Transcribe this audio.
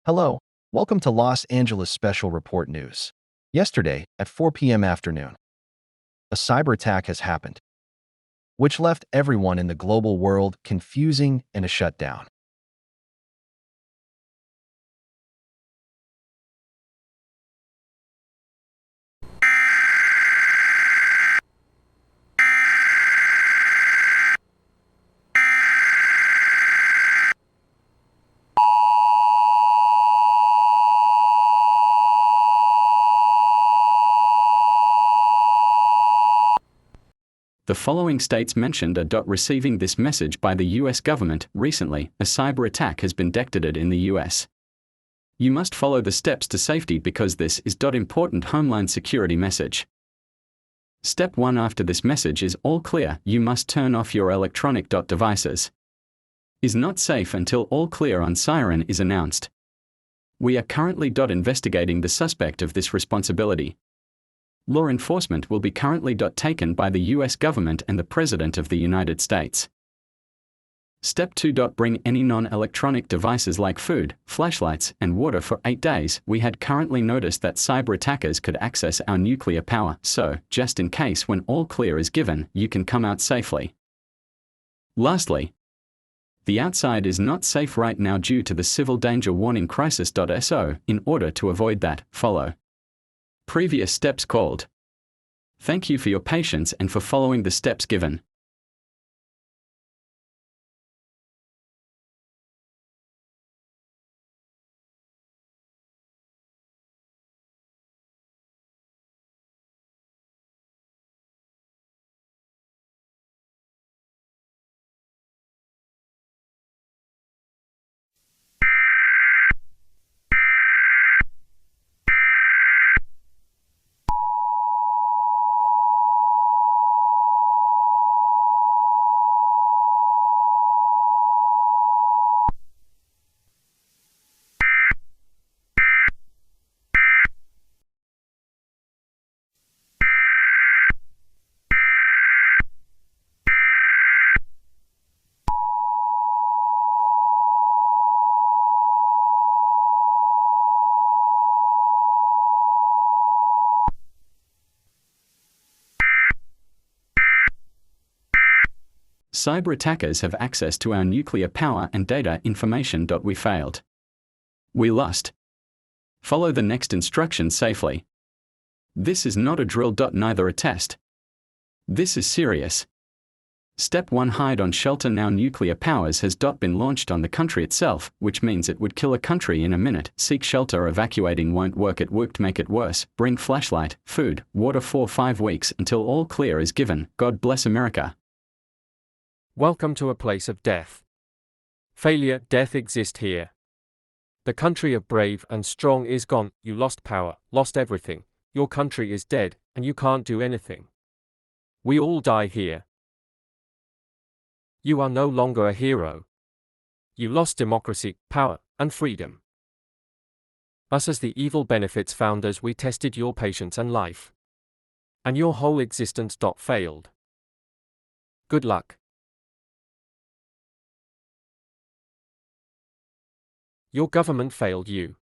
Hello, welcome to Los Angeles Special Report News. Yesterday, at 4 p.m. afternoon, a cyber attack has happened, which left everyone in the global world confusing and a shutdown. The following states mentioned are receiving this message by the US government. Recently, a cyber attack has been detected in the US. You must follow the steps to safety because this is important homeland security message. Step 1 after this message is all clear, you must turn off your electronic devices. Is not safe until all clear on siren is announced. We are currently investigating the suspect of this responsibility. Law enforcement will be currently taken by the US government and the President of the United States. Step 2. Bring any non-electronic devices like food, flashlights, and water for 8 days. We had currently noticed that cyber attackers could access our nuclear power, so, just in case when all clear is given, you can come out safely. Lastly, the outside is not safe right now due to the civil danger warning crisis. So, in order to avoid that, follow previous steps called. Thank you for your patience and for following the steps given. Cyber attackers have access to our nuclear power and data information. We failed. We lost. Follow the next instructions safely. This is not a drill. Neither a test. This is serious. Step 1. Hide on shelter now. Nuclear powers has been launched on the country itself, which means it would kill a country in a minute. Seek shelter. Evacuating won't work. It worked. Make it worse. Bring flashlight, food, water for 5 weeks until all clear is given. God bless America. Welcome to a place of death. Failure, death exist here. The country of brave and strong is gone. You lost power, lost everything. Your country is dead, and you can't do anything. We all die here. You are no longer a hero. You lost democracy, power, and freedom. Us as the evil benefits founders, we tested your patience and life. And your whole existence failed. Good luck. Your government failed you.